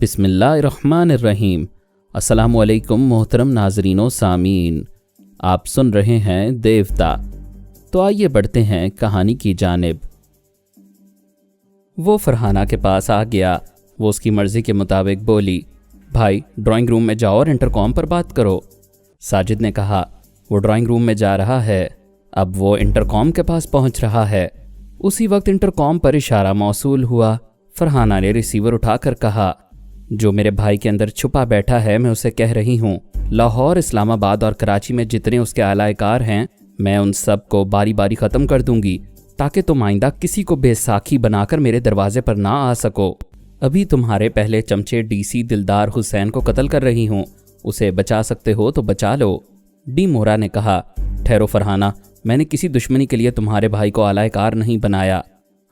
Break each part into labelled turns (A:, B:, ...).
A: بسم اللہ الرحمن الرحیم۔ السلام علیکم محترم ناظرین و سامعین، آپ سن رہے ہیں دیوتا۔ تو آئیے بڑھتے ہیں کہانی کی جانب۔ وہ فرحانہ کے پاس آ گیا۔ وہ اس کی مرضی کے مطابق بولی، بھائی ڈرائنگ روم میں جاؤ اور انٹرکام پر بات کرو۔ ساجد نے کہا، وہ ڈرائنگ روم میں جا رہا ہے، اب وہ انٹرکام کے پاس پہنچ رہا ہے۔ اسی وقت انٹرکام پر اشارہ موصول ہوا۔ فرحانہ نے ریسیور اٹھا کر کہا، جو میرے بھائی کے اندر چھپا بیٹھا ہے میں اسے کہہ رہی ہوں، لاہور، اسلام آباد اور کراچی میں جتنے اس کے اعلی کار ہیں میں ان سب کو باری باری ختم کر دوں گی، تاکہ تم آئندہ کسی کو بے ساکھی بنا کر میرے دروازے پر نہ آ سکو۔ ابھی تمہارے پہلے چمچے ڈی سی دلدار حسین کو قتل کر رہی ہوں، اسے بچا سکتے ہو تو بچا لو۔ ڈی مورا نے کہا، ٹھہرو فرحانہ، میں نے کسی دشمنی کے لیے تمہارے بھائی کو اعلی کار نہیں بنایا۔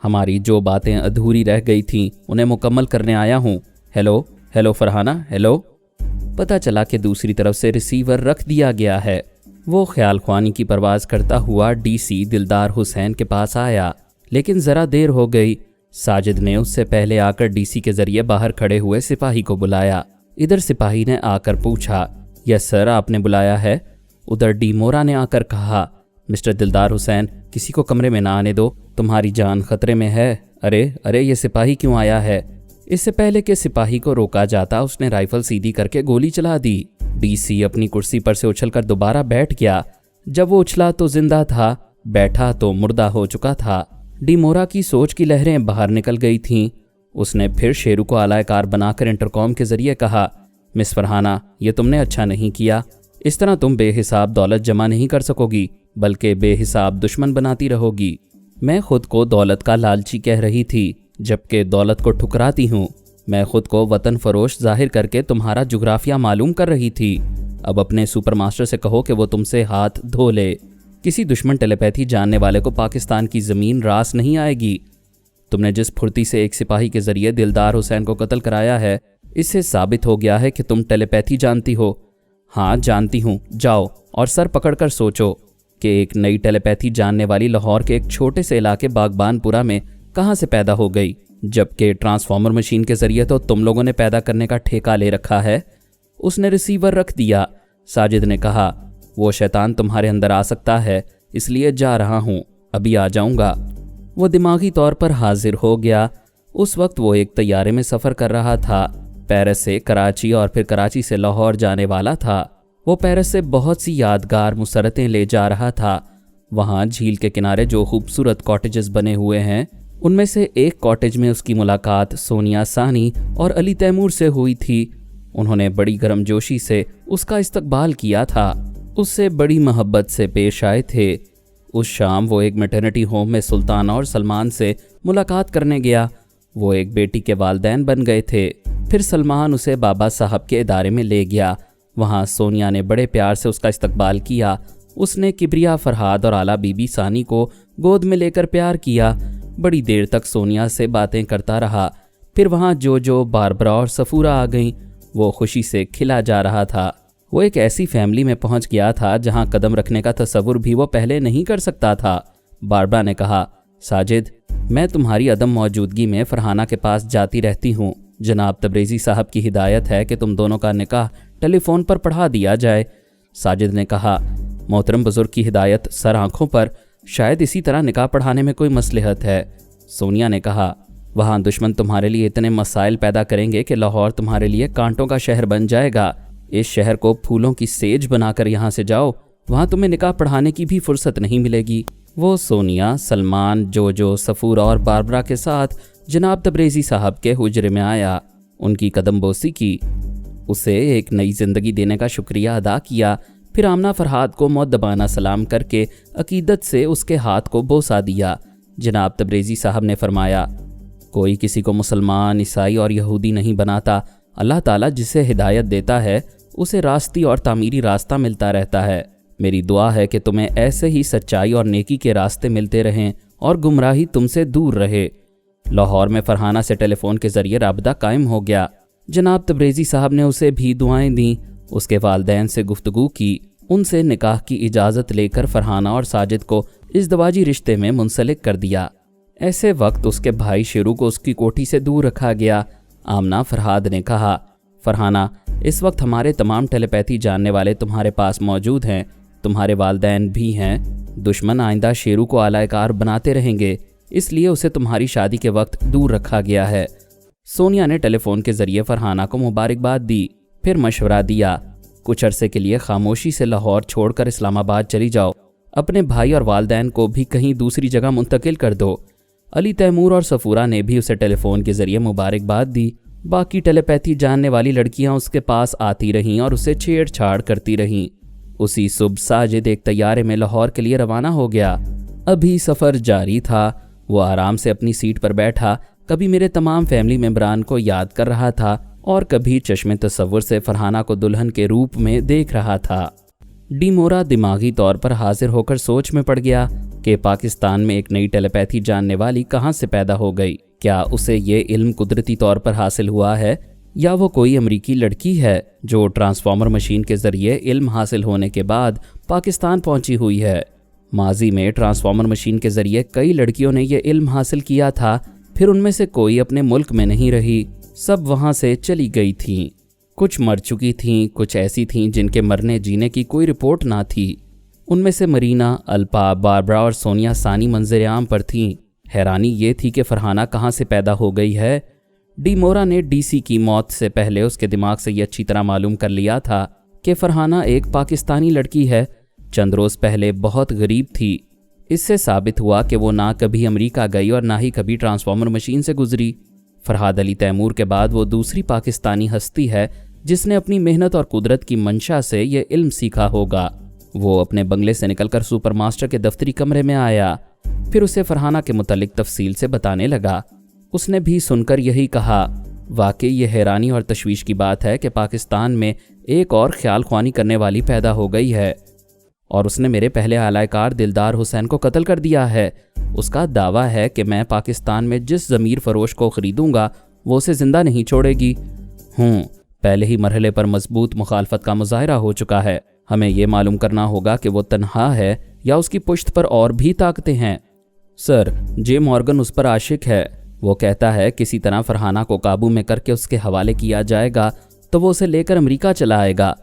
A: ہماری جو باتیں ادھوری رہ گئی تھیں انہیں مکمل کرنے آیا ہوں۔ Hello Farhana, hello. پتہ چلا کہ دوسری طرف سے ریسیور رکھ دیا گیا ہے۔ وہ خیال خوانی کی پرواز کرتا ہوا ڈی سی دلدار حسین کے پاس آیا، لیکن ذرا دیر ہو گئی۔ ساجد نے اس سے پہلے آ کر ڈی سی کے ذریعے باہر کھڑے ہوئے سپاہی کو بلایا۔ ادھر سپاہی نے آ کر پوچھا، یس سر، آپ نے بلایا ہے؟ ادھر ڈی مورا نے آ کر کہا، مسٹر دلدار حسین، کسی کو کمرے میں نہ آنے دو، تمہاری جان خطرے میں ہے۔ ارے یہ سپاہی کیوں آیا ہے؟ اس سے پہلے کہ سپاہی کو روکا جاتا اس نے رائفل سیدھی کر کے گولی چلا دی۔ ڈی سی اپنی کرسی پر سے اچھل کر دوبارہ بیٹھ گیا۔ جب وہ اچھلا تو زندہ تھا، بیٹھا تو مردہ ہو چکا تھا۔ ڈی مورا کی سوچ کی لہریں باہر نکل گئی تھیں۔ اس نے پھر شیرو کو اعلی کار بنا کر انٹرکام کے ذریعے کہا، مس فرحانہ، یہ تم نے اچھا نہیں کیا۔ اس طرح تم بے حساب دولت جمع نہیں کر سکو گی، بلکہ بے حساب دشمن بناتی رہو گی۔ میں خود کو دولت کا لالچی کہہ رہی تھی، جبکہ دولت کو ٹھکراتی ہوں۔ میں خود کو وطن فروش ظاہر کر کے تمہارا جغرافیہ معلوم کر رہی تھی۔ اب اپنے سپر ماسٹر سے کہو کہ وہ تم سے ہاتھ دھو لے۔ کسی دشمن ٹیلیپیتھی جاننے والے کو پاکستان کی زمین راس نہیں آئے گی۔ تم نے جس پھرتی سے ایک سپاہی کے ذریعے دلدار حسین کو قتل کرایا ہے، اس سے ثابت ہو گیا ہے کہ تم ٹیلیپیتھی جانتی ہو۔ ہاں جانتی ہوں، جاؤ اور سر پکڑ کر سوچو کہ ایک نئی ٹیلیپیتھی جاننے والی لاہور کے ایک چھوٹے سے علاقے باغبان پورہ میں کہاں سے پیدا ہو گئی، جبکہ ٹرانسفارمر مشین کے ذریعے تو تم لوگوں نے پیدا کرنے کا ٹھیکہ لے رکھا ہے۔ اس نے ریسیور رکھ دیا۔ ساجد نے کہا، وہ شیطان تمہارے اندر آ سکتا ہے، اس لیے جا رہا ہوں، ابھی آ جاؤں گا۔ وہ دماغی طور پر حاضر ہو گیا۔ اس وقت وہ ایک طیارے میں سفر کر رہا تھا، پیرس سے کراچی اور پھر کراچی سے لاہور جانے والا تھا۔ وہ پیرس سے بہت سی یادگار مسرتیں لے جا رہا تھا۔ وہاں جھیل کے کنارے جو خوبصورت کاٹیجز بنے ہوئے ہیں، ان میں سے ایک کاٹیج میں اس کی ملاقات سونیا ثانی اور علی تیمور سے ہوئی تھی۔ انہوں نے بڑی گرم جوشی سے اس کا استقبال کیا تھا، اس سے بڑی محبت سے پیش آئے تھے۔ اس شام وہ ایک میٹرنٹی ہوم میں سلطانہ اور سلمان سے ملاقات کرنے گیا۔ وہ ایک بیٹی کے والدین بن گئے تھے۔ پھر سلمان اسے بابا صاحب کے ادارے میں لے گیا۔ وہاں سونیا نے بڑے پیار سے اس کا استقبال کیا۔ اس نے کبریا فرہاد اور اعلیٰ بی بی ثانی کو گود میں لے کر پیار کیا۔ بڑی دیر تک سونیا سے باتیں کرتا رہا۔ پھر وہاں جو باربرا اور سفورہ آ گئیں۔ وہ خوشی سے کھلا جا رہا تھا۔ وہ ایک ایسی فیملی میں پہنچ گیا تھا جہاں قدم رکھنے کا تصور بھی وہ پہلے نہیں کر سکتا تھا۔ باربرا نے کہا، ساجد، میں تمہاری عدم موجودگی میں فرحانہ کے پاس جاتی رہتی ہوں۔ جناب تبریزی صاحب کی ہدایت ہے کہ تم دونوں کا نکاح ٹیلی فون پر پڑھا دیا جائے۔ ساجد نے کہا، محترم بزرگ کی ہدایت سر آنکھوں پر، شاید اسی طرح نکاح پڑھانے میں کوئی مصلحت ہے۔ سونیا نے کہا، وہاں دشمن تمہارے لیے اتنے مسائل پیدا کریں گے کہ لاہور تمہارے لیے کانٹوں کا شہر بن جائے گا۔ اس شہر کو پھولوں کی سیج بنا کر یہاں سے جاؤ، وہاں تمہیں نکاح پڑھانے کی بھی فرصت نہیں ملے گی۔ وہ سونیا، سلمان، جو سفورہ اور باربرا کے ساتھ جناب تبریزی صاحب کے حجرے میں آیا۔ ان کی قدم بوسی کی، اسے ایک نئی زندگی دینے کا شکریہ ادا کیا۔ پھر آمنہ فرہاد کو مؤدبانہ سلام کر کے عقیدت سے اس کے ہاتھ کو بوسہ دیا۔ جناب تبریزی صاحب نے فرمایا، کوئی کسی کو مسلمان، عیسائی اور یہودی نہیں بناتا۔ اللہ تعالیٰ جسے ہدایت دیتا ہے اسے راستی اور تعمیری راستہ ملتا رہتا ہے۔ میری دعا ہے کہ تمہیں ایسے ہی سچائی اور نیکی کے راستے ملتے رہیں اور گمراہی تم سے دور رہے۔ لاہور میں فرحانہ سے ٹیلی فون کے ذریعے رابطہ قائم ہو گیا۔ جناب تبریزی صاحب نے اسے بھی دعائیں دیں، اس کے والدین سے گفتگو کی، ان سے نکاح کی اجازت لے کر فرحانہ اور ساجد کو ازدواجی رشتے میں منسلک کر دیا۔ ایسے وقت اس کے بھائی شیرو کو اس کی کوٹھی سے دور رکھا گیا۔ آمنہ فرحاد نے کہا۔ فرحانہ، اس وقت ہمارے تمام ٹیلیپیتھی جاننے والے تمہارے پاس موجود ہیں، تمہارے والدین بھی ہیں۔ دشمن آئندہ شیرو کو اعلی کار بناتے رہیں گے، اس لیے اسے تمہاری شادی کے وقت دور رکھا گیا ہے۔ سونیا نے ٹیلی فون کے ذریعے فرحانہ کو مبارکباد دی، پھر مشورہ دیا، کچھ عرصے کے لیے خاموشی سے لاہور چھوڑ کر اسلام آباد چلی جاؤ، اپنے بھائی اور والدین کو بھی کہیں دوسری جگہ منتقل کر دو۔ علی تیمور اور صفورہ نے بھی اسے ٹیلی فون کے ذریعے مبارکباد دی۔ باقی ٹیلیپیتھی جاننے والی لڑکیاں اس کے پاس آتی رہیں اور اسے چھیڑ چھاڑ کرتی رہیں۔ اسی صبح ساجد ایک طیارے میں لاہور کے لیے روانہ ہو گیا۔ ابھی سفر جاری تھا، وہ آرام سے اپنی سیٹ پر بیٹھا، کبھی میرے تمام فیملی ممبران کو یاد کر رہا تھا اور کبھی چشم تصور سے فرحانہ کو دلہن کے روپ میں دیکھ رہا تھا۔ ڈی مورا دماغی طور پر حاضر ہو کر سوچ میں پڑ گیا کہ پاکستان میں ایک نئی ٹیلیپیتھی جاننے والی کہاں سے پیدا ہو گئی۔ کیا اسے یہ علم قدرتی طور پر حاصل ہوا ہے یا وہ کوئی امریکی لڑکی ہے جو ٹرانسفارمر مشین کے ذریعے علم حاصل ہونے کے بعد پاکستان پہنچی ہوئی ہے؟ ماضی میں ٹرانسفارمر مشین کے ذریعے کئی لڑکیوں نے یہ علم حاصل کیا تھا، پھر ان میں سے کوئی اپنے ملک میں نہیں رہی، سب وہاں سے چلی گئی تھیں۔ کچھ مر چکی تھیں، کچھ ایسی تھیں جن کے مرنے جینے کی کوئی رپورٹ نہ تھی۔ ان میں سے مرینا، الپا، باربرا اور سونیا ثانی منظر عام پر تھیں۔ حیرانی یہ تھی کہ فرحانہ کہاں سے پیدا ہو گئی ہے۔ ڈی مورا نے ڈی سی کی موت سے پہلے اس کے دماغ سے یہ اچھی طرح معلوم کر لیا تھا کہ فرحانہ ایک پاکستانی لڑکی ہے، چند روز پہلے بہت غریب تھی۔ اس سے ثابت ہوا کہ وہ نہ کبھی امریکہ گئی اور نہ ہی کبھی ٹرانسفارمر مشین سے گزری۔ فرحاد علی تیمور کے بعد وہ دوسری پاکستانی ہستی ہے جس نے اپنی محنت اور قدرت کی منشا سے یہ علم سیکھا ہوگا۔ وہ اپنے بنگلے سے نکل کر سپر ماسٹر کے دفتری کمرے میں آیا، پھر اسے فرحانہ کے متعلق تفصیل سے بتانے لگا۔ اس نے بھی سن کر یہی کہا، واقعی یہ حیرانی اور تشویش کی بات ہے کہ پاکستان میں ایک اور خیال خوانی کرنے والی پیدا ہو گئی ہے، اور اس نے میرے پہلے اعلی کار دلدار حسین کو قتل کر دیا ہے۔ اس کا دعویٰ ہے کہ میں پاکستان میں جس ضمیر فروش کو خریدوں گا وہ اسے زندہ نہیں چھوڑے گی۔ پہلے ہی مرحلے پر مضبوط مخالفت کا مظاہرہ ہو چکا ہے۔ ہمیں یہ معلوم کرنا ہوگا کہ وہ تنہا ہے یا اس کی پشت پر اور بھی طاقتیں ہیں۔ سر، جے مارگن اس پر عاشق ہے۔ وہ کہتا ہے کسی طرح فرحانہ کو قابو میں کر کے اس کے حوالے کیا جائے گا تو وہ اسے لے کر امریکہ چلا آئے گا۔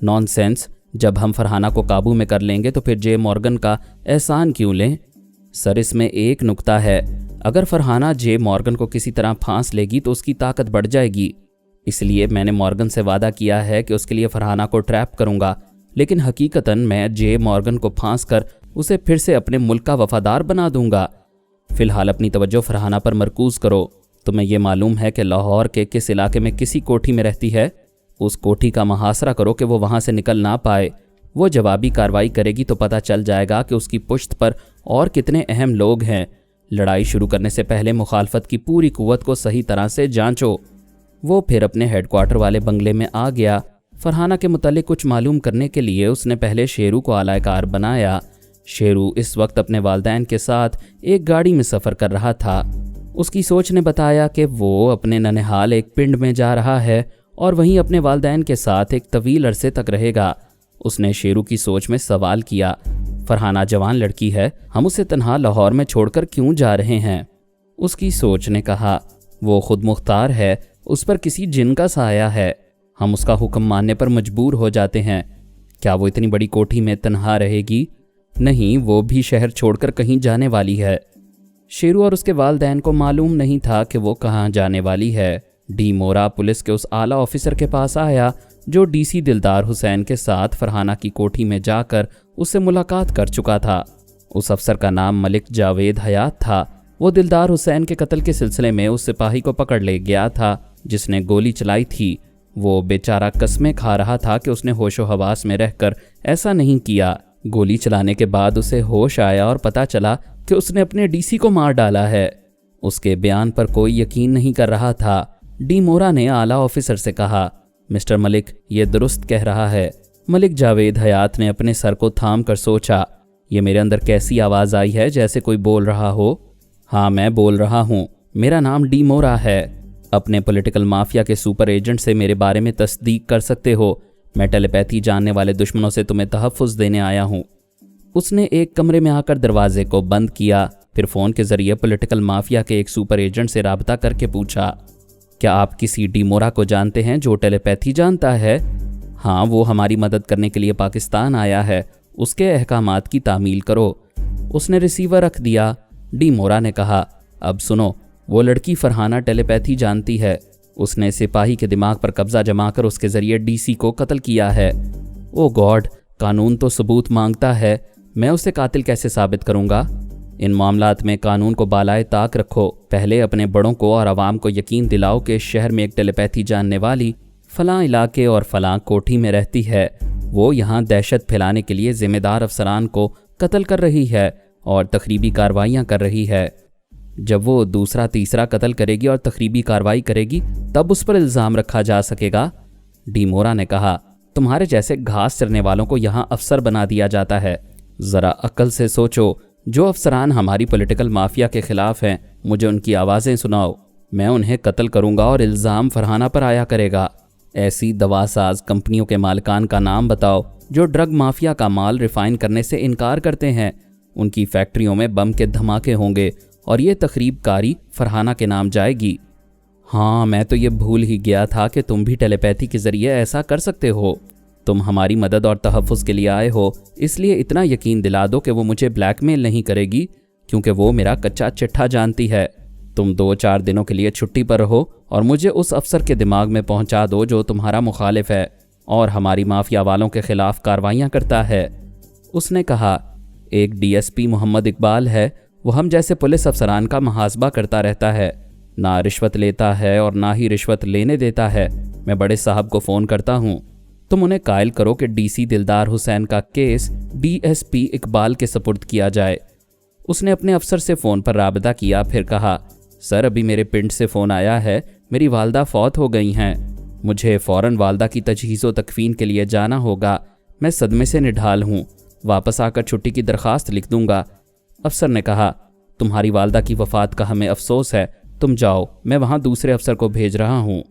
A: نان سینس، جب ہم فرحانہ کو قابو میں کر لیں گے تو پھر جے مارگن کا احسان کیوں لیں؟ سر، اس میں ایک نکتہ ہے، اگر فرحانہ جے مارگن کو کسی طرح پھانس لے گی تو اس کی طاقت بڑھ جائے گی۔ اس لیے میں نے مارگن سے وعدہ کیا ہے کہ اس کے لیے فرحانہ کو ٹریپ کروں گا، لیکن حقیقتاً میں جے مارگن کو پھانس کر اسے پھر سے اپنے ملک کا وفادار بنا دوں گا۔ فی الحال اپنی توجہ فرحانہ پر مرکوز کرو۔ تمہیں یہ معلوم ہے کہ لاہور کے کس علاقے میں کسی کوٹھی میں رہتی ہے؟ اس کوٹھی کا محاصرہ کرو کہ وہ وہاں سے نکل نہ پائے۔ وہ جوابی کارروائی کرے گی تو پتہ چل جائے گا کہ اس کی پشت پر اور کتنے اہم لوگ ہیں۔ لڑائی شروع کرنے سے پہلے مخالفت کی پوری قوت کو صحیح طرح سے جانچو۔ وہ پھر اپنے ہیڈ کوارٹر والے بنگلے میں آ گیا۔ فرحانہ کے متعلق کچھ معلوم کرنے کے لیے اس نے پہلے شیرو کو اعلی کار بنایا۔ شیرو اس وقت اپنے والدین کے ساتھ ایک گاڑی میں سفر کر رہا تھا۔ اس کی سوچ نے بتایا کہ وہ اپنے ننہال ایک پنڈ میں جا رہا ہے اور وہیں اپنے والدین کے ساتھ ایک طویل عرصے تک رہے گا۔ اس نے شیرو کی سوچ میں سوال کیا، فرحانہ جوان لڑکی ہے، ہم اسے تنہا لاہور میں چھوڑ کر کیوں جا رہے ہیں؟ اس کی سوچ نے کہا، وہ خود مختار ہے، اس پر کسی جن کا سایہ ہے، ہم اس کا حکم ماننے پر مجبور ہو جاتے ہیں۔ کیا وہ اتنی بڑی کوٹھی میں تنہا رہے گی؟ نہیں، وہ بھی شہر چھوڑ کر کہیں جانے والی ہے۔ شیرو اور اس کے والدین کو معلوم نہیں تھا کہ وہ کہاں جانے والی ہے۔ ڈی مورا پولیس کے اس اعلیٰ آفیسر کے پاس آیا جو ڈی سی دلدار حسین کے ساتھ فرحانہ کی کوٹھی میں جا کر اس سے ملاقات کر چکا تھا۔ اس افسر کا نام ملک جاوید حیات تھا۔ وہ دلدار حسین کے قتل کے سلسلے میں اس سپاہی کو پکڑ لے گیا تھا جس نے گولی چلائی تھی۔ وہ بیچارہ قسمیں کھا رہا تھا کہ اس نے ہوش و حواس میں رہ کر ایسا نہیں کیا۔ گولی چلانے کے بعد اسے ہوش آیا اور پتہ چلا کہ اس نے اپنے ڈی سی کو مار ڈالا ہے۔ اس کے بیان پر کوئی یقین نہیں کر رہا تھا۔ ڈی مورا نے اعلیٰ آفیسر سے کہا، مسٹر ملک، یہ درست کہہ رہا ہے۔ ملک جاوید حیات نے اپنے سر کو تھام کر سوچا، یہ میرے اندر کیسی آواز آئی ہے جیسے کوئی بول رہا ہو؟ ہاں، میں بول رہا ہوں، میرا نام ڈی مورا ہے۔ اپنے پولیٹیکل مافیا کے سپر ایجنٹ سے میرے بارے میں تصدیق کر سکتے ہو۔ میں ٹیلیپیتھی جاننے والے دشمنوں سے تمہیں تحفظ دینے آیا ہوں۔ اس نے ایک کمرے میں آ کر دروازے کو بند کیا، پھر فون کے ذریعے پولیٹیکل مافیا کے ایک سپر ایجنٹ سے رابطہ کر کے پوچھا، کیا آپ کسی ڈیمورا کو جانتے ہیں جو ٹیلیپیتھی جانتا ہے؟ ہاں، وہ ہماری مدد کرنے کے لیے پاکستان آیا ہے، اس کے احکامات کی تعمیل کرو۔ اس نے ریسیور رکھ دیا۔ ڈیمورا نے کہا، اب سنو، وہ لڑکی فرحانہ ٹیلیپیتھی جانتی ہے، اس نے سپاہی کے دماغ پر قبضہ جما کر اس کے ذریعے ڈی سی کو قتل کیا ہے۔ او گاڈ، قانون تو ثبوت مانگتا ہے، میں اسے قاتل کیسے ثابت کروں گا؟ ان معاملات میں قانون کو بالائے طاق رکھو، پہلے اپنے بڑوں کو اور عوام کو یقین دلاؤ کہ شہر میں ایک ٹیلیپیتھی جاننے والی فلاں علاقے اور فلاں کوٹھی میں رہتی ہے، وہ یہاں دہشت پھیلانے کے لیے ذمہ دار افسران کو قتل کر رہی ہے اور تخریبی کارروائیاں کر رہی ہے۔ جب وہ دوسرا تیسرا قتل کرے گی اور تخریبی کارروائی کرے گی تب اس پر الزام رکھا جا سکے گا۔ ڈیمورا نے کہا، تمہارے جیسے گھاس چرنے والوں کو یہاں افسر بنا دیا جاتا ہے، ذرا عقل سے سوچو، جو افسران ہماری پولیٹیکل مافیا کے خلاف ہیں مجھے ان کی آوازیں سناؤ، میں انہیں قتل کروں گا اور الزام فرحانہ پر آیا کرے گا۔ ایسی دوا ساز کمپنیوں کے مالکان کا نام بتاؤ جو ڈرگ مافیا کا مال ریفائن کرنے سے انکار کرتے ہیں، ان کی فیکٹریوں میں بم کے دھماکے ہوں گے اور یہ تخریب کاری فرحانہ کے نام جائے گی۔ ہاں، میں تو یہ بھول ہی گیا تھا کہ تم بھی ٹیلیپیتھی کے ذریعے ایسا کر سکتے ہو۔ تم ہماری مدد اور تحفظ کے لیے آئے ہو، اس لیے اتنا یقین دلا دو کہ وہ مجھے بلیک میل نہیں کرے گی، کیونکہ وہ میرا کچا چٹھا جانتی ہے۔ تم 2-4 دنوں کے لیے چھٹی پر رہو اور مجھے اس افسر کے دماغ میں پہنچا دو جو تمہارا مخالف ہے اور ہماری مافیا والوں کے خلاف کارروائیاں کرتا ہے۔ اس نے کہا، ایک ڈی ایس پی محمد اقبال ہے، وہ ہم جیسے پولیس افسران کا محاسبہ کرتا رہتا ہے، نہ رشوت لیتا ہے اور نہ ہی رشوت لینے دیتا ہے۔ میں بڑے صاحب کو فون کرتا ہوں، تم انہیں قائل کرو کہ ڈی سی دلدار حسین کا case D S P Iqbal کے سپرد کیا جائے۔ اس نے اپنے افسر سے فون پر رابطہ کیا، پھر کہا، سر ابھی میرے پنڈ سے فون آیا ہے، میری والدہ فوت ہو گئی ہیں، مجھے فوراً والدہ کی تجہیز و تکفین کے لیے جانا ہوگا، میں صدمے سے نڈھال ہوں، واپس آ کر چھٹی کی درخواست لکھ دوں گا۔ افسر نے کہا، تمہاری والدہ کی وفات کا ہمیں افسوس ہے، تم جاؤ، میں وہاں دوسرے افسر کو بھیج رہا ہوں۔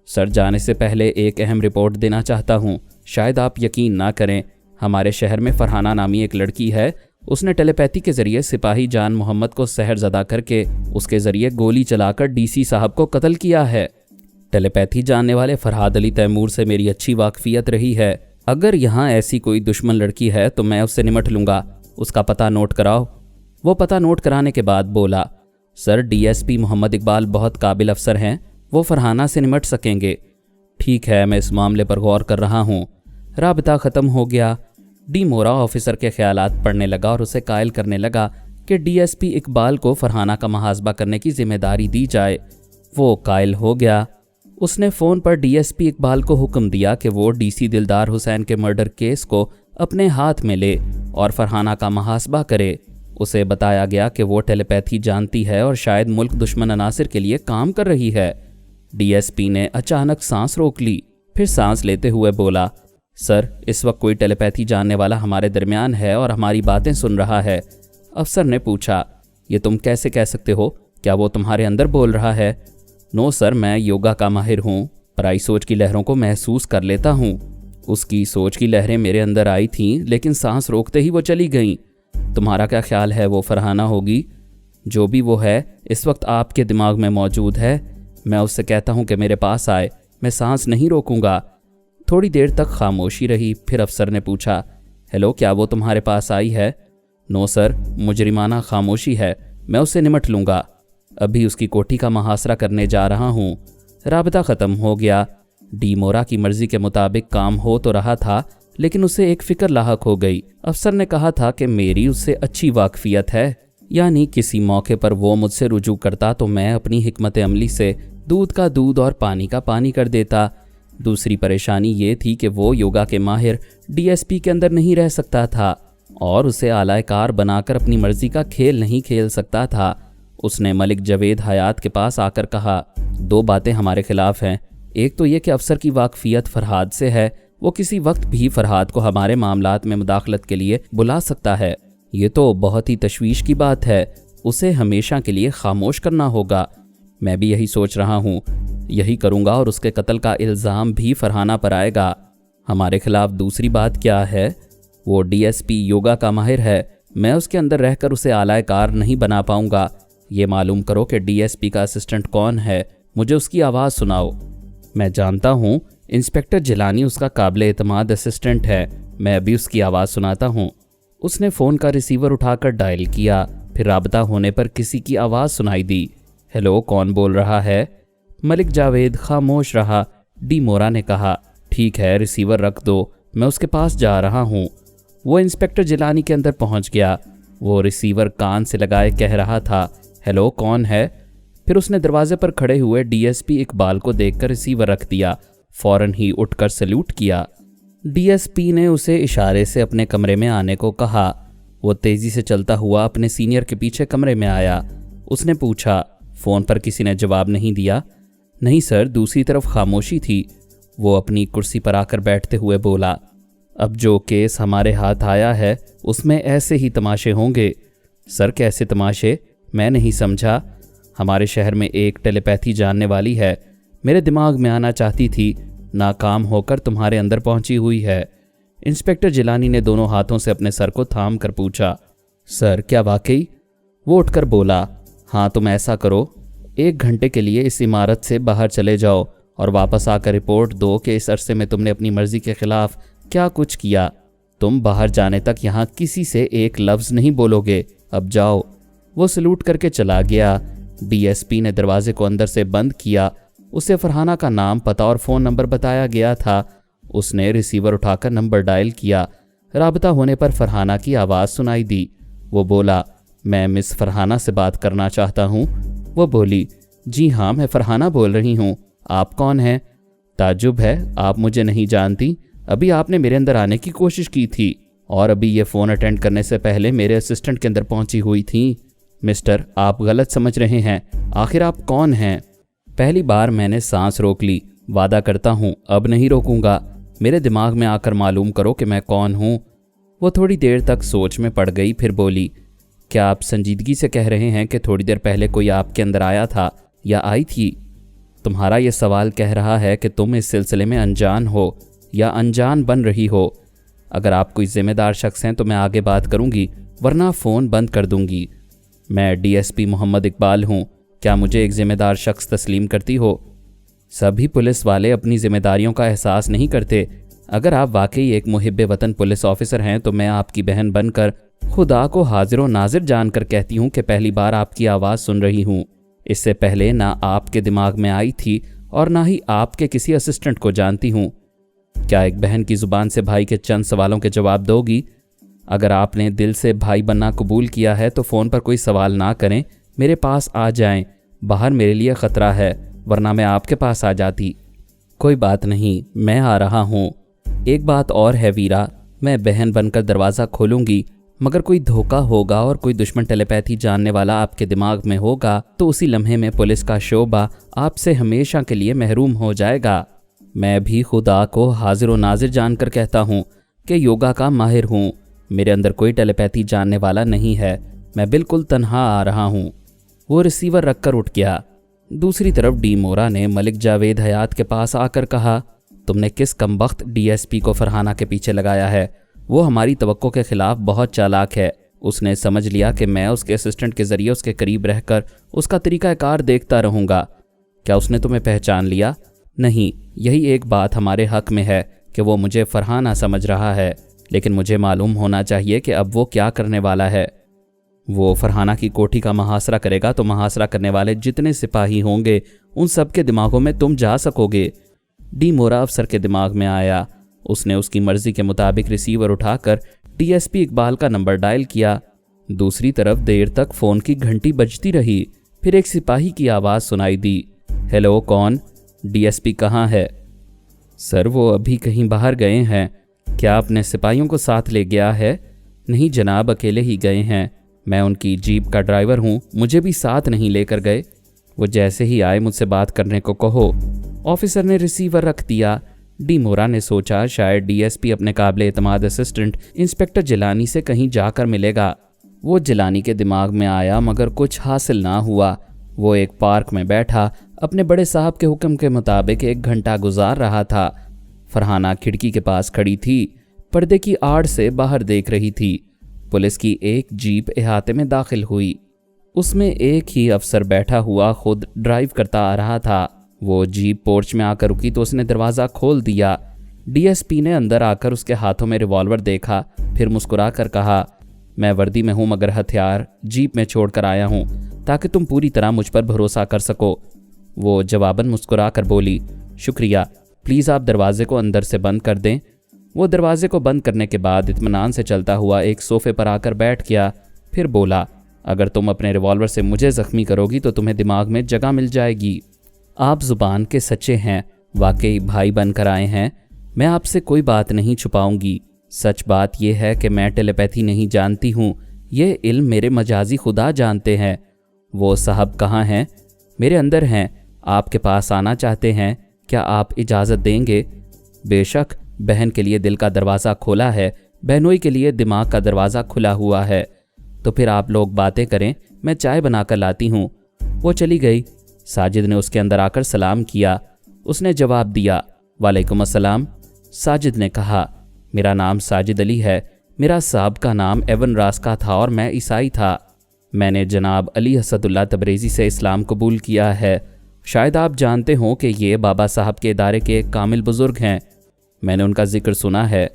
A: سر، جانے سے پہلے ایک اہم رپورٹ دینا چاہتا ہوں، شاید آپ یقین نہ کریں، ہمارے شہر میں فرحانہ نامی ایک لڑکی ہے، اس نے ٹیلیپیتھی کے ذریعے سپاہی جان محمد کو سحر زدہ کر کے اس کے ذریعے گولی چلا کر ڈی سی صاحب کو قتل کیا ہے۔ ٹیلیپیتھی جاننے والے فرحاد علی تیمور سے میری اچھی واقفیت رہی ہے، اگر یہاں ایسی کوئی دشمن لڑکی ہے تو میں اس سے نمٹ لوں گا، اس کا پتہ نوٹ کراؤ۔ وہ پتہ نوٹ کرانے کے بعد بولا، سر ڈی ایس پی محمد اقبال بہت قابل افسر ہیں، وہ فرحانہ سے نمٹ سکیں گے۔ ٹھیک ہے، میں اس معاملے پر غور کر رہا ہوں۔ رابطہ ختم ہو گیا۔ ڈیمورا آفیسر کے خیالات پڑھنے لگا اور اسے قائل کرنے لگا کہ ڈی ایس پی اقبال کو فرحانہ کا محاسبہ کرنے کی ذمہ داری دی جائے۔ وہ قائل ہو گیا۔ اس نے فون پر ڈی ایس پی اقبال کو حکم دیا کہ وہ ڈی سی دلدار حسین کے مرڈر کیس کو اپنے ہاتھ میں لے اور فرحانہ کا محاسبہ کرے۔ اسے بتایا گیا کہ وہ ٹیلیپیتھی جانتی ہے اور شاید ملک دشمن عناصر کے لیے کام کر رہی ہے۔ ڈی ایس پی نے اچانک سانس روک لی، پھر سانس لیتے ہوئے بولا، سر اس وقت کوئی ٹیلیپیتھی جاننے والا ہمارے درمیان ہے اور ہماری باتیں سن رہا ہے۔ افسر نے پوچھا، یہ تم کیسے کہہ سکتے ہو؟ کیا وہ تمہارے اندر بول رہا ہے؟ نو سر، میں یوگا کا ماہر ہوں، پرائی سوچ کی لہروں کو محسوس کر لیتا ہوں۔ اس کی سوچ کی لہریں میرے اندر آئی تھیں لیکن سانس روکتے ہی وہ چلی گئیں۔ تمہارا کیا خیال ہے وہ فرحانہ ہوگی؟ جو بھی وہ ہے اس وقت آپ کے دماغ میں موجود ہے۔ میں اس سے کہتا ہوں کہ میرے پاس آئے، میں سانس نہیں روکوں گا۔ تھوڑی دیر تک خاموشی رہی، پھر افسر نے پوچھا، ہیلو، کیا وہ تمہارے پاس آئی ہے؟ نو سر، مجرمانہ خاموشی ہے، میں اس سے نمٹ لوں گا، ابھی اس کی کوٹھی کا محاصرہ کرنے جا رہا ہوں۔ رابطہ ختم ہو گیا۔ ڈیمورا کی مرضی کے مطابق کام ہو تو رہا تھا لیکن اسے ایک فکر لاحق ہو گئی۔ افسر نے کہا تھا کہ میری اس سے اچھی واقفیت ہے، یعنی کسی موقع پر وہ مجھ سے رجوع کرتا تو میں اپنی حکمت عملی سے دودھ کا دودھ اور پانی کا پانی کر دیتا۔ دوسری پریشانی یہ تھی کہ وہ یوگا کے ماہر ڈی ایس پی کے اندر نہیں رہ سکتا تھا اور اسے اعلی کار بنا کر اپنی مرضی کا کھیل نہیں کھیل سکتا تھا۔ اس نے ملک جاوید حیات کے پاس آ کر کہا، دو باتیں ہمارے خلاف ہیں، ایک تو یہ کہ افسر کی واقفیت فرحاد سے ہے، وہ کسی وقت بھی فرحاد کو ہمارے معاملات میں مداخلت کے لیے بلا سکتا ہے، یہ تو بہت ہی تشویش کی بات ہے، اسے ہمیشہ کے لیے خاموش کرنا ہوگا۔ میں بھی یہی سوچ رہا ہوں، یہی کروں گا اور اس کے قتل کا الزام بھی فرحانہ پر آئے گا۔ ہمارے خلاف دوسری بات کیا ہے؟ وہ ڈی ایس پی یوگا کا ماہر ہے، میں اس کے اندر رہ کر اسے اعلی کار نہیں بنا پاؤں گا۔ یہ معلوم کرو کہ ڈی ایس پی کا اسسٹنٹ کون ہے، مجھے اس کی آواز سناؤ۔ میں جانتا ہوں انسپیکٹر جیلانی اس کا قابل اعتماد اسسٹنٹ ہے، میں ابھی اس کی آواز سناتا ہوں۔ اس نے فون کا ریسیور اٹھا کر ڈائل کیا، پھر رابطہ ہونے پر کسی کی آواز سنائی دی۔ ہیلو، کون بول رہا ہے؟ ملک جاوید خاموش رہا۔ ڈی مورا نے کہا، ٹھیک ہے، ریسیور رکھ دو، میں اس کے پاس جا رہا ہوں۔ وہ انسپیکٹر جیلانی کے اندر پہنچ گیا۔ وہ ریسیور کان سے لگائے کہہ رہا تھا، ہیلو، کون ہے؟ پھر اس نے دروازے پر کھڑے ہوئے ڈی ایس پی اقبال کو دیکھ کر ریسیور رکھ دیا، فوراً ہی اٹھ کر سلیوٹ کیا۔ ڈی ایس پی نے اسے اشارے سے اپنے کمرے میں آنے کو کہا۔ وہ تیزی سے چلتا ہوا اپنے سینئر کے پیچھے کمرے میں آیا۔ اس نے پوچھا، فون پر کسی نے جواب نہیں دیا؟ نہیں سر، دوسری طرف خاموشی تھی۔ وہ اپنی کرسی پر آ کر بیٹھتے ہوئے بولا، اب جو کیس ہمارے ہاتھ آیا ہے اس میں ایسے ہی تماشے ہوں گے۔ سر، کیسے تماشے؟ میں نہیں سمجھا۔ ہمارے شہر میں ایک ٹیلی پیتھی جاننے والی ہے، میرے دماغ میں آنا چاہتی تھی، ناکام ہو کر تمہارے اندر پہنچی ہوئی ہے۔ انسپیکٹر جیلانی نے دونوں ہاتھوں سے اپنے سر کو تھام کر پوچھا، سر کیا واقعی؟ وہ اٹھ کر بولا، ہاں تم ایسا کرو، 1 گھنٹے کے لیے اس عمارت سے باہر چلے جاؤ اور واپس آ کر رپورٹ دو کہ اس عرصے میں تم نے اپنی مرضی کے خلاف کیا کچھ کیا۔ تم باہر جانے تک یہاں کسی سے ایک لفظ نہیں بولو گے، اب جاؤ۔ وہ سلوٹ کر کے چلا گیا۔ ڈی ایس پی نے دروازے کو اندر سے بند کیا۔ اسے فرحانہ کا نام، پتہ اور فون نمبر بتایا گیا تھا۔ اس نے ریسیور اٹھا کر نمبر ڈائل کیا۔ رابطہ ہونے پر فرحانہ کی آواز سنائی دی۔ وہ بولا، میں مس فرحانہ سے بات کرنا چاہتا ہوں۔ وہ بولی، جی ہاں، میں فرحانہ بول رہی ہوں، آپ کون ہیں؟ تعجب ہے، آپ مجھے نہیں جانتی؟ ابھی آپ نے میرے اندر آنے کی کوشش کی تھی اور ابھی یہ فون اٹینڈ کرنے سے پہلے میرے اسسٹنٹ کے اندر پہنچی ہوئی تھیں۔ مسٹر، آپ غلط سمجھ رہے ہیں، آخر آپ کون ہیں؟ پہلی بار میں نے سانس روک لی، وعدہ کرتا ہوں اب نہیں روکوں گا۔ میرے دماغ میں آ کر معلوم کرو کہ میں کون ہوں۔ وہ تھوڑی دیر تک سوچ میں پڑ گئی، پھر بولی، کیا آپ سنجیدگی سے کہہ رہے ہیں کہ تھوڑی دیر پہلے کوئی آپ کے اندر آیا تھا یا آئی تھی؟ تمہارا یہ سوال کہہ رہا ہے کہ تم اس سلسلے میں انجان ہو یا انجان بن رہی ہو۔ اگر آپ کوئی ذمہ دار شخص ہیں تو میں آگے بات کروں گی، ورنہ فون بند کر دوں گی۔ میں ڈی ایس پی محمد اقبال ہوں، کیا مجھے ایک ذمہ دار شخص تسلیم کرتی ہو؟ سبھی پولیس والے اپنی ذمہ داریوں کا احساس نہیں کرتے۔ اگر آپ واقعی ایک محب وطن پولیس آفیسر ہیں تو میں آپ کی بہن بن کر خدا کو حاضر و ناظر جان کر کہتی ہوں کہ پہلی بار آپ کی آواز سن رہی ہوں۔ اس سے پہلے نہ آپ کے دماغ میں آئی تھی اور نہ ہی آپ کے کسی اسسٹنٹ کو جانتی ہوں۔ کیا ایک بہن کی زبان سے بھائی کے چند سوالوں کے جواب دو گی؟ اگر آپ نے دل سے بھائی بننا قبول کیا ہے تو فون پر کوئی سوال نہ کریں، میرے پاس آ جائیں۔ باہر میرے لیے خطرہ ہے، ورنہ میں آپ کے پاس آ جاتی۔ کوئی بات نہیں، میں آ رہا ہوں۔ ایک بات اور ہے ویرا، میں بہن بن کر دروازہ کھولوں گی، مگر کوئی دھوکہ ہوگا اور کوئی دشمن ٹیلی پیتھی جاننے والا آپ کے دماغ میں ہوگا تو اسی لمحے میں پولیس کا شعبہ آپ سے ہمیشہ کے لیے محروم ہو جائے گا۔ میں بھی خدا کو حاضر و ناظر جان کر کہتا ہوں کہ یوگا کا ماہر ہوں، میرے اندر کوئی ٹیلی پیتھی جاننے والا نہیں ہے، میں بالکل تنہا آ رہا ہوں۔ وہ ریسیور رکھ کر اٹھ گیا۔ دوسری طرف ڈی مورا نے ملک جاوید حیات کے پاس آ کر کہا، تم نے کس کمبخت ڈی ایس پی کو فرحانہ کے پیچھے لگایا ہے؟ وہ ہماری توقع کے خلاف بہت چالاک ہے۔ اس نے سمجھ لیا کہ میں اس کے اسسٹنٹ کے ذریعے اس کے قریب رہ کر اس کا طریقہ کار دیکھتا رہوں گا۔ کیا اس نے تمہیں پہچان لیا؟ نہیں، یہی ایک بات ہمارے حق میں ہے کہ وہ مجھے فرحانہ سمجھ رہا ہے، لیکن مجھے معلوم ہونا چاہیے کہ اب وہ کیا کرنے والا ہے۔ وہ فرحانہ کی کوٹھی کا محاصرہ کرے گا تو محاصرہ کرنے والے جتنے سپاہی ہوں گے ان سب کے دماغوں میں تم جا سکو گے۔ ڈی مورا افسر کے دماغ میں آیا۔ اس نے اس کی مرضی کے مطابق ریسیور اٹھا کر ڈی ایس پی اقبال کا نمبر ڈائل کیا۔ دوسری طرف دیر تک فون کی گھنٹی بجتی رہی، پھر ایک سپاہی کی آواز سنائی دی، ہیلو، کون؟ ڈی ایس پی کہاں ہے؟ سر، وہ ابھی کہیں باہر گئے ہیں۔ کیا آپ نے سپاہیوں کو ساتھ لے گیا ہے؟ نہیں جناب، اکیلے ہی گئے ہیں، میں ان کی جیپ کا ڈرائیور ہوں، مجھے بھی ساتھ نہیں لے کر گئے۔ وہ جیسے ہی آئے مجھ سے بات کرنے کو کہو۔ آفیسر نے ریسیور رکھ دیا۔ ڈی مورا نے سوچا شاید ڈی ایس پی اپنے قابل اعتماد اسسٹنٹ انسپیکٹر جیلانی سے کہیں جا کر ملے گا۔ وہ جیلانی کے دماغ میں آیا مگر کچھ حاصل نہ ہوا۔ وہ ایک پارک میں بیٹھا اپنے بڑے صاحب کے حکم کے مطابق 1 گھنٹہ گزار رہا تھا۔ فرحانہ کھڑکی کے پاس کھڑی تھی، پردے کی آڑ سے باہر دیکھ رہی تھی۔ پولیس کی ایک جیپ احاطے میں داخل ہوئی۔ اس میں ایک ہی افسر بیٹھا ہوا خود ڈرائیو کرتا آ رہا تھا۔ وہ جیپ پورچ میں آ کر رکی تو اس نے دروازہ کھول دیا۔ ڈی ایس پی نے اندر آ کر اس کے ہاتھوں میں ریوالور دیکھا، پھر مسکرا کر کہا، میں وردی میں ہوں مگر ہتھیار جیپ میں چھوڑ کر آیا ہوں تاکہ تم پوری طرح مجھ پر بھروسہ کر سکو۔ وہ جواباً مسکرا کر بولی، شکریہ، پلیز آپ دروازے کو اندر سے بند کر دیں۔ وہ دروازے کو بند کرنے کے بعد اطمینان سے چلتا ہوا ایک صوفے پر آ کر بیٹھ گیا، پھر بولا، اگر تم اپنے ریوالور سے مجھے زخمی کرو گی تو تمہیں دماغ میں جگہ مل جائے گی۔ آپ زبان کے سچے ہیں، واقعی بھائی بن کر آئے ہیں، میں آپ سے کوئی بات نہیں چھپاؤں گی۔ سچ بات یہ ہے کہ میں ٹیلیپیتھی نہیں جانتی ہوں، یہ علم میرے مجازی خدا جانتے ہیں۔ وہ صاحب کہاں ہیں؟ میرے اندر ہیں، آپ کے پاس آنا چاہتے ہیں، کیا آپ اجازت دیں گے؟ بے شک، بہن کے لیے دل کا دروازہ کھولا ہے، بہنوئی کے لیے دماغ کا دروازہ کھلا ہوا ہے۔ تو پھر آپ لوگ باتیں کریں، میں چائے بنا کر لاتی ہوں۔ وہ چلی گئی۔ ساجد نے اس کے اندر آ کر سلام کیا۔ اس نے جواب دیا، وعلیکم السلام۔ ساجد نے کہا، میرا نام ساجد علی ہے، میرا سابقہ نام ایون راسکا تھا اور میں عیسائی تھا۔ میں نے جناب علی اسد اللہ تبریزی سے اسلام قبول کیا ہے۔ شاید آپ جانتے ہوں کہ یہ بابا صاحب کے ادارے کے ایک کامل بزرگ ہیں، میں نے ان کا ذکر سنا ہے۔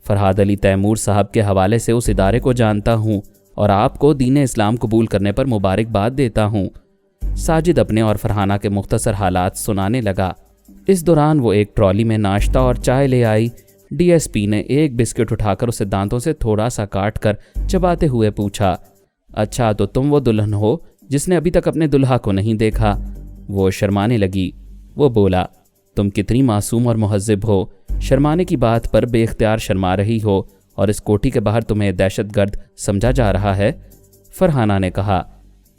A: فرحاد علی تیمور صاحب کے حوالے سے اس ادارے کو جانتا ہوں اور آپ کو دین اسلام قبول کرنے پر مبارکباد دیتا ہوں۔ ساجد اپنے اور فرحانہ کے مختصر حالات سنانے لگا۔ اس دوران وہ ایک ٹرالی میں ناشتہ اور چائے لے آئی۔ ڈی ایس پی نے ایک بسکٹ اٹھا کر اسے دانتوں سے تھوڑا سا کاٹ کر چباتے ہوئے پوچھا، اچھا تو تم وہ دلہن ہو جس نے ابھی تک اپنے دلہا کو نہیں دیکھا؟ وہ شرمانے لگی۔ وہ بولا، تم کتنی معصوم اور مہذب ہو، شرمانے کی بات پر بے اختیار شرما رہی ہو اور اس کوٹھی کے باہر تمہیں دہشت گرد سمجھا جا رہا ہے۔ فرحانہ نے کہا،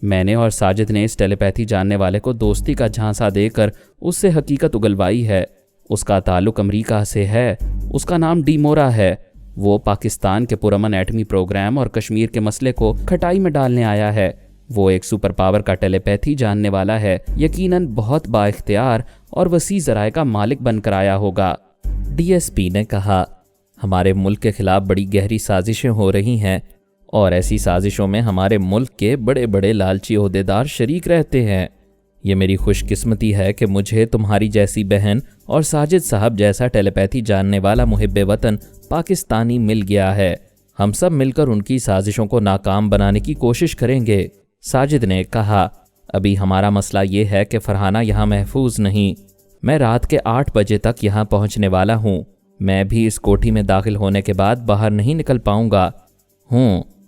A: میں نے اور ساجد نے اس ٹیلیپیتھی جاننے والے کو دوستی کا جھانسا دے کر اس سے حقیقت اگلوائی ہے۔ اس کا تعلق امریکہ سے ہے، اس کا نام ڈی مورا ہے۔ وہ پاکستان کے پرامن ایٹمی پروگرام اور کشمیر کے مسئلے کو کھٹائی میں ڈالنے آیا ہے۔ وہ ایک سپر پاور کا ٹیلیپیتھی جاننے والا ہے، یقیناً بہت با اختیار اور وسیع ذرائع کا مالک بن کر آیا ہوگا۔ ڈی ایس پی نے کہا، ہمارے ملک کے خلاف بڑی گہری سازشیں ہو رہی ہیں اور ایسی سازشوں میں ہمارے ملک کے بڑے بڑے لالچی عہدیدار شریک رہتے ہیں۔ یہ میری خوش قسمتی ہے کہ مجھے تمہاری جیسی بہن اور ساجد صاحب جیسا ٹیلیپیتھی جاننے والا محب وطن پاکستانی مل گیا ہے۔ ہم سب مل کر ان کی سازشوں کو ناکام بنانے کی کوشش کریں گے۔ ساجد نے کہا، ابھی ہمارا مسئلہ یہ ہے کہ فرحانہ یہاں محفوظ نہیں۔ میں رات کے 8 بجے تک یہاں پہنچنے والا ہوں۔ میں بھی اس کوٹھی میں داخل ہونے کے بعد باہر نہیں نکل پاؤں گا۔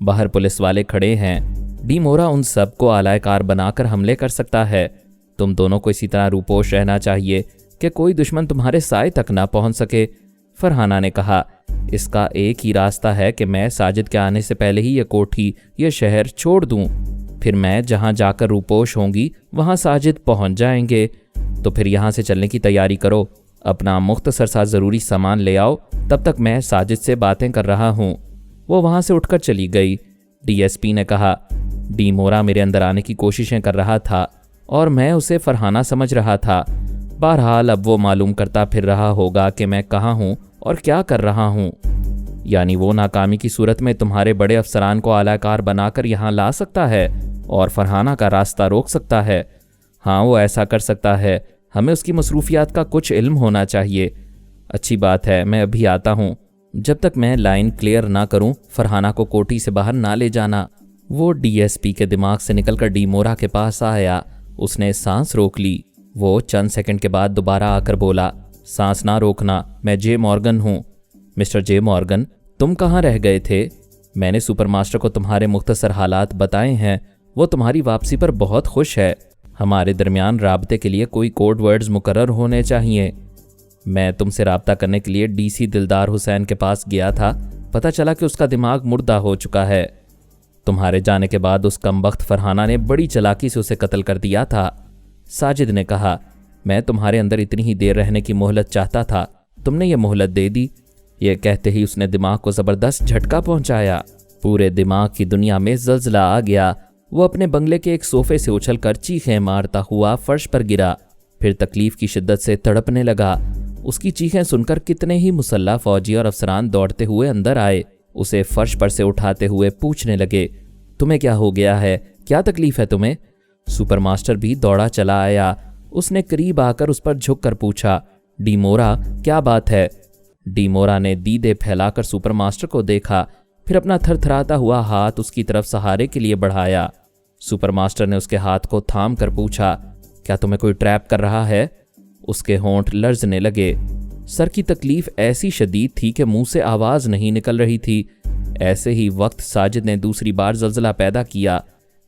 A: باہر پولیس والے کھڑے ہیں، ڈی مورا ان سب کو آلائے کار بنا کر حملے کر سکتا ہے۔ تم دونوں کو اسی طرح روپوش رہنا چاہیے کہ کوئی دشمن تمہارے سائے تک نہ پہنچ سکے۔ فرحانہ نے کہا، اس کا ایک ہی راستہ ہے کہ میں ساجد کے آنے سے پہلے ہی یہ کوٹھی، یہ شہر چھوڑ دوں، پھر میں جہاں جا کر روپوش ہوں گی وہاں ساجد پہنچ جائیں گے۔ تو پھر یہاں سے چلنے کی تیاری کرو، اپنا مختصر سا ضروری سامان لے آؤ، تب تک میں ساجد سے باتیں کر رہا ہوں۔ وہ وہاں سے اٹھ کر چلی گئی۔ ڈی ایس پی نے کہا، ڈی مورا میرے اندر آنے کی کوششیں کر رہا تھا اور میں اسے فرحانہ سمجھ رہا تھا۔ بہرحال اب وہ معلوم کرتا پھر رہا ہوگا کہ میں کہاں ہوں اور کیا کر رہا ہوں۔ یعنی وہ ناکامی کی صورت میں تمہارے بڑے افسران کو اعلی کار بنا کر یہاں لا سکتا ہے اور فرحانہ کا راستہ روک سکتا ہے۔ ہاں، وہ ایسا کر سکتا ہے، ہمیں اس کی مصروفیات کا کچھ علم ہونا چاہیے۔ اچھی بات ہے، میں ابھی آتا ہوں۔ جب تک میں لائن کلیئر نہ کروں فرحانہ کو کوٹھی سے باہر نہ لے جانا۔ وہ ڈی ایس پی کے دماغ سے نکل کر ڈی مورا کے پاس آیا۔ اس نے سانس روک لی۔ وہ چند سیکنڈ کے بعد دوبارہ آ کر بولا، سانس نہ روکنا، میں جے مورگن ہوں۔ مسٹر جے مورگن، تم کہاں رہ گئے تھے؟ میں نے سپر ماسٹر کو تمہارے مختصر حالات بتائے ہیں، وہ تمہاری واپسی پر بہت خوش ہے۔ ہمارے درمیان رابطے کے لیے کوئی کوڈ ورڈز مقرر ہونے چاہیے۔ میں تم سے رابطہ کرنے کے لیے ڈی سی دلدار حسین کے پاس گیا تھا، پتہ چلا کہ اس کا دماغ مردہ ہو چکا ہے۔ تمہارے جانے کے بعد اس کمبخت فرحانہ نے بڑی چلاکی سے اسے قتل کر دیا تھا۔ ساجد نے کہا، میں تمہارے اندر اتنی ہی دیر رہنے کی مہلت چاہتا تھا، تم نے یہ مہلت دے دی۔ یہ کہتے ہی اس نے دماغ کو زبردست جھٹکا پہنچایا۔ پورے دماغ کی دنیا میں زلزلہ آ گیا۔ وہ اپنے بنگلے کے ایک صوفے سے اچھل کر چیخیں مارتا ہوا فرش پر گرا، پھر تکلیف کی شدت سے تڑپنے لگا۔ اس کی چیخیں سن کر کتنے ہی مسلح فوجی اور افسران دوڑتے ہوئے اندر آئے، اسے فرش پر سے اٹھاتے ہوئے پوچھنے لگے، تمہیں کیا ہو گیا ہے؟ کیا تکلیف ہے تمہیں؟ سپر ماسٹر بھی دوڑا چلا آیا۔ اس نے قریب آ کر اس پر جھک کر پوچھا، ڈی مورا کیا بات ہے؟ ڈی مورا نے دیدے پھیلا کر سپر ماسٹر کو دیکھا، پھر اپنا تھر تھراتا ہوا ہاتھ اس کی طرف سہارے کے لیے بڑھایا۔ سپر ماسٹر نے اس کے ہاتھ کو تھام کر پوچھا، کیا تمہیں کوئی ٹریپ کر رہا ہے؟ اس کے ہونٹ لرزنے لگے۔ سر کی تکلیف ایسی شدید تھی کہ منہ سے آواز نہیں نکل رہی تھی۔ ایسے ہی وقت ساجد نے دوسری بار زلزلہ پیدا کیا۔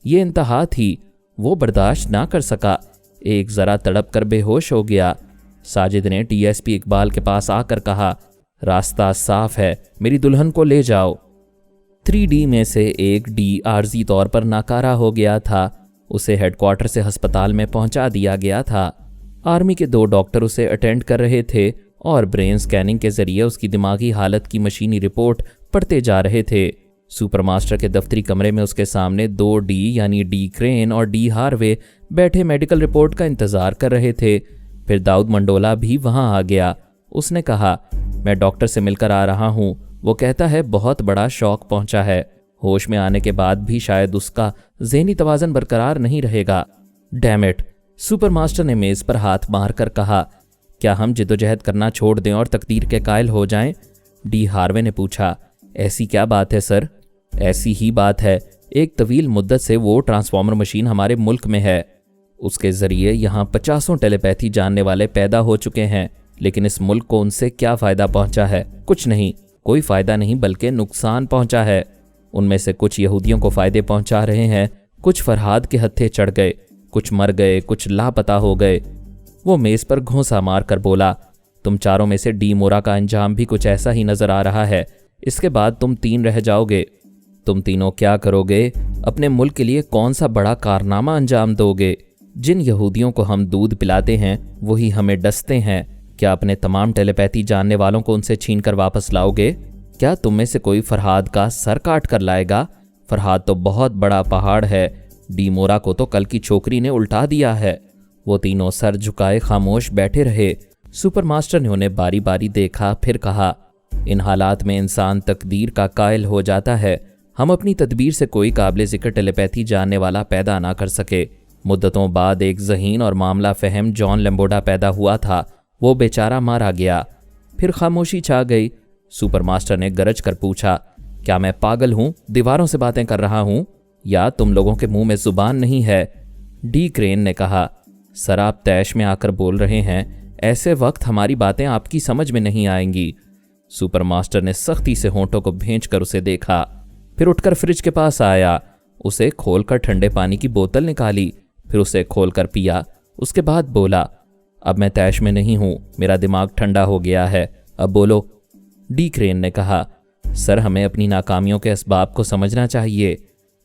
A: یہ انتہا تھی، وہ برداشت نہ کر سکا، ایک ذرا تڑپ کر بے ہوش ہو گیا۔ ساجد نے ڈی ایس پی اقبال کے پاس آ کر کہا، راستہ صاف ہے، میری دلہن کو لے جاؤ۔ 3D میں سے ایک ڈی عارضی طور پر ناکارہ ہو گیا تھا، اسے ہیڈ کوارٹر سے ہسپتال میں پہنچا دیا گیا تھا۔ آرمی کے 2 ڈاکٹر اسے اٹینڈ کر رہے تھے اور برین سکیننگ کے ذریعے اس کی دماغی حالت کی مشینی رپورٹ پڑھتے جا رہے تھے۔ سپر ماسٹر کے دفتری کمرے میں اس کے سامنے 2 ڈی یعنی ڈی کرین اور ڈی ہاروے بیٹھے میڈیکل رپورٹ کا انتظار کر رہے تھے۔ پھر داؤد منڈولا بھی وہاں آ گیا۔ اس نے کہا، میں ڈاکٹر سے مل کر آ رہا ہوں، وہ کہتا ہے بہت بڑا شوق پہنچا ہے، ہوش میں آنے کے بعد بھی شاید اس کا ذہنی توازن برقرار نہیں رہے گا۔ ڈیم اٹ، سپر ماسٹر نے میز پر ہاتھ مار کر کہا، کیا ہم جدوجہد کرنا چھوڑ دیں اور تقدیر کے قائل ہو جائیں؟ ڈی ہاروے نے پوچھا، ایسی کیا بات ہے سر؟ ایسی ہی بات ہے، ایک طویل مدت سے وہ ٹرانسفارمر مشین ہمارے ملک میں ہے، اس کے ذریعے یہاں 50 ٹیلی پیتھی جاننے والے پیدا ہو چکے ہیں، لیکن اس ملک کو ان سے کیا فائدہ پہنچا ہے؟ کچھ نہیں، کوئی فائدہ نہیں بلکہ نقصان پہنچا ہے۔ ان میں سے کچھ یہودیوں کو فائدے پہنچا رہے ہیں، کچھ فرہاد کے ہتھے چڑھ گئے، کچھ مر گئے، کچھ لاپتہ ہو گئے۔ وہ میز پر گھونسا مار کر بولا، تم چاروں میں سے ڈی مورا کا انجام بھی کچھ ایسا ہی نظر آ رہا ہے، اس کے بعد تم 3 رہ جاؤ گے۔ تم تینوں کیا کرو گے؟ اپنے ملک کے لیے کون سا بڑا کارنامہ انجام دو گے؟ جن یہودیوں کو ہم دودھ پلاتے ہیں وہی ہمیں ڈستے ہیں، کیا اپنے تمام ٹیلی پیتھی جاننے والوں کو ان سے چھین کر واپس لاؤ گے؟ کیا تم میں سے کوئی فرہاد کا سر کاٹ کر لائے گا؟ فرہاد تو بہت بڑا پہاڑ ہے، ڈی مورا کو تو کل کی چھوکری نے الٹا دیا ہے۔ وہ تینوں سر جھکائے خاموش بیٹھے رہے۔ سپر ماسٹر نے انہیں باری باری دیکھا، پھر کہا، ان حالات میں انسان تقدیر کا قائل ہو جاتا ہے۔ ہم اپنی تدبیر سے کوئی قابل ذکر ٹیلی پیتھی جاننے والا پیدا نہ کر سکے۔ مدتوں بعد ایک ذہین اور معاملہ فہم جان لیمبوڈا پیدا ہوا تھا، وہ بیچارہ مارا گیا۔ پھر خاموشی چھا گئی۔ سپر ماسٹر نے گرج کر پوچھا، کیا میں پاگل ہوں، دیواروں سے باتیں کر رہا ہوں، یا تم لوگوں کے منہ میں زبان نہیں ہے؟ ڈی کرین نے کہا، سر آپ تیش میں آ کر بول رہے ہیں، ایسے وقت ہماری باتیں آپ کی سمجھ میں نہیں آئیں گی۔ سپر ماسٹر نے سختی سے ہونٹوں کو بھینچ کر اسے دیکھا، پھر اٹھ کر فریج کے پاس آیا، اسے کھول کر ٹھنڈے پانی کی بوتل نکالی، پھر اسے کھول کر پیا۔ اس کے بعد بولا، اب میں تیش میں نہیں ہوں، میرا دماغ ٹھنڈا ہو گیا ہے، اب بولو۔ ڈی کرین نے کہا، سر ہمیں اپنی ناکامیوں کے اسباب کو سمجھنا چاہیے۔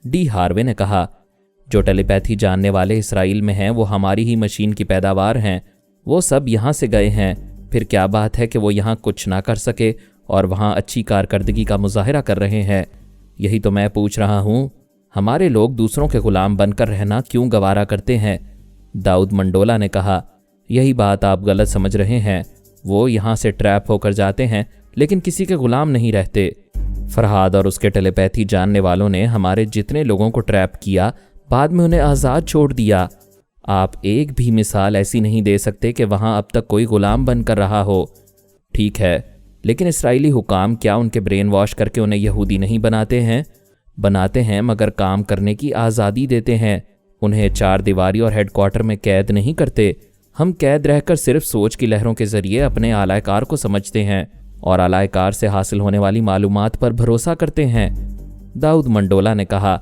A: ڈی ہاروے نے کہا، جو ٹیلی پیتھی جاننے والے اسرائیل میں ہیں وہ ہماری ہی مشین کی پیداوار ہیں، وہ سب یہاں سے گئے ہیں، پھر کیا بات ہے کہ وہ یہاں کچھ نہ کر سکے اور وہاں اچھی کارکردگی کا مظاہرہ کر رہے ہیں؟ یہی تو میں پوچھ رہا ہوں، ہمارے لوگ دوسروں کے غلام بن کر رہنا کیوں گوارا کرتے ہیں؟ داؤد منڈولا نے کہا، یہی بات آپ غلط سمجھ رہے ہیں، وہ یہاں سے ٹریپ ہو کر جاتے ہیں لیکن کسی کے غلام نہیں رہتے۔ فرہاد اور اس کے ٹیلی پیتھی جاننے والوں نے ہمارے جتنے لوگوں کو ٹریپ کیا بعد میں انہیں آزاد چھوڑ دیا۔ آپ ایک بھی مثال ایسی نہیں دے سکتے کہ وہاں اب تک کوئی غلام بن کر رہا ہو۔ ٹھیک ہے، لیکن اسرائیلی حکام کیا ان کے برین واش کر کے انہیں یہودی نہیں بناتے ہیں؟ بناتے ہیں، مگر کام کرنے کی آزادی دیتے ہیں، انہیں 4 دیواری اور ہیڈ کوارٹر میں قید نہیں کرتے۔ ہم قید رہ کر صرف سوچ کی لہروں کے ذریعے اپنے اعلی کار کو سمجھتے ہیں اور اعلی کار سے حاصل ہونے والی معلومات پر بھروسہ کرتے ہیں۔ داؤد منڈولا نے کہا،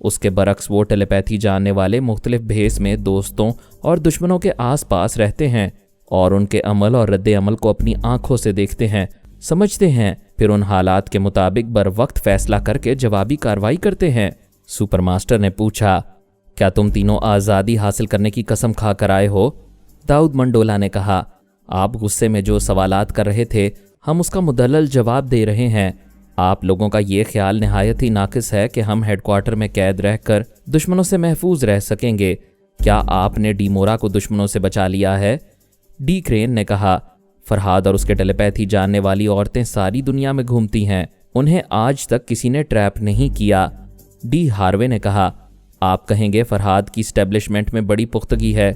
A: اس کے برعکس وہ ٹیلی پیتھی جاننے والے مختلف بھیس میں دوستوں اور دشمنوں کے آس پاس رہتے ہیں اور ان کے عمل اور رد عمل کو اپنی آنکھوں سے دیکھتے ہیں، سمجھتے ہیں، پھر ان حالات کے مطابق بر وقت فیصلہ کر کے جوابی کارروائی کرتے ہیں۔ سپر ماسٹر نے پوچھا، کیا تم تینوں آزادی حاصل کرنے کی قسم کھا کر آئے ہو؟ داؤد منڈولا نے کہا، آپ غصے میں جو سوالات کر رہے تھے ہم اس کا مدلل جواب دے رہے ہیں۔ آپ لوگوں کا یہ خیال نہایت ہی ناقص ہے کہ ہم ہیڈ کوارٹر میں قید رہ کر دشمنوں سے محفوظ رہ سکیں گے۔ کیا آپ نے ڈی مورا کو دشمنوں سے بچا لیا ہے؟ ڈی کرین نے کہا، فرہاد اور اس کے ٹیلی پیتھی جاننے والی عورتیں ساری دنیا میں گھومتی ہیں، انہیں آج تک کسی نے ٹریپ نہیں کیا۔ ڈی ہاروے نے کہا، آپ کہیں گے فرحاد کی اسٹیبلشمنٹ میں بڑی پختگی ہے،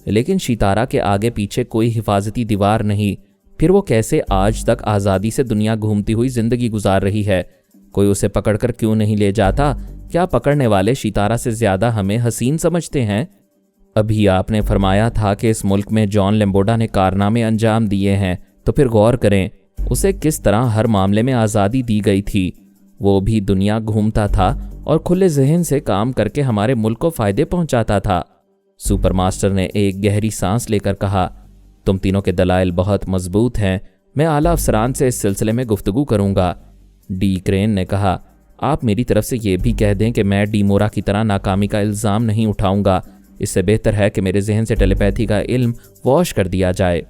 A: لیکن شیتارا کے آگے پیچھے کوئی حفاظتی دیوار نہیں، پھر وہ کیسے آج تک آزادی سے دنیا گھومتی ہوئی زندگی گزار رہی ہے؟ کوئی اسے پکڑ کر کیوں نہیں لے جاتا؟ کیا پکڑنے والے شیتارا سے زیادہ ہمیں حسین سمجھتے ہیں؟ ابھی آپ نے فرمایا تھا کہ اس ملک میں جان لیمبوڈا نے کارنامے انجام دیے ہیں، تو پھر غور کریں اسے کس طرح ہر معاملے میں آزادی دی گئی تھی۔ وہ بھی دنیا گھومتا تھا اور کھلے ذہن سے کام کر کے ہمارے ملک کو فائدے پہنچاتا تھا۔ سپر ماسٹر نے ایک گہری سانس لے کر کہا، تم تینوں کے دلائل بہت مضبوط ہیں، میں اعلیٰ افسران سے اس سلسلے میں گفتگو کروں گا۔ ڈی کرین نے کہا، آپ میری طرف سے یہ بھی کہہ دیں کہ میں ڈی مورا کی طرح ناکامی کا الزام نہیں اٹھاؤں گا، اس سے بہتر ہے کہ میرے ذہن سے ٹیلی پیتھی کا علم واش کر دیا جائے۔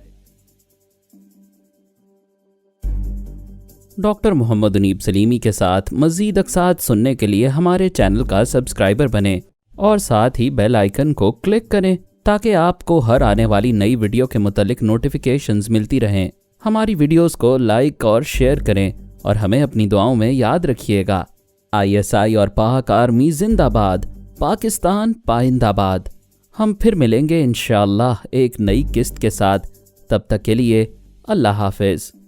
A: ڈاکٹر محمد انیب سلیمی کے ساتھ مزید اقساط سننے کے لیے ہمارے چینل کا سبسکرائبر بنیں اور ساتھ ہی بیل آئیکن کو کلک کریں تاکہ آپ کو ہر آنے والی نئی ویڈیو کے متعلق نوٹیفیکیشنز ملتی رہیں۔ ہماری ویڈیوز کو لائک اور شیئر کریں اور ہمیں اپنی دعاؤں میں یاد رکھیے گا۔ ISI اور پاک آرمی زندہ باد، پاکستان پائندہ باد۔ ہم پھر ملیں گے انشاءاللہ ایک نئی قسط کے ساتھ، تب تک کے لیے اللہ حافظ۔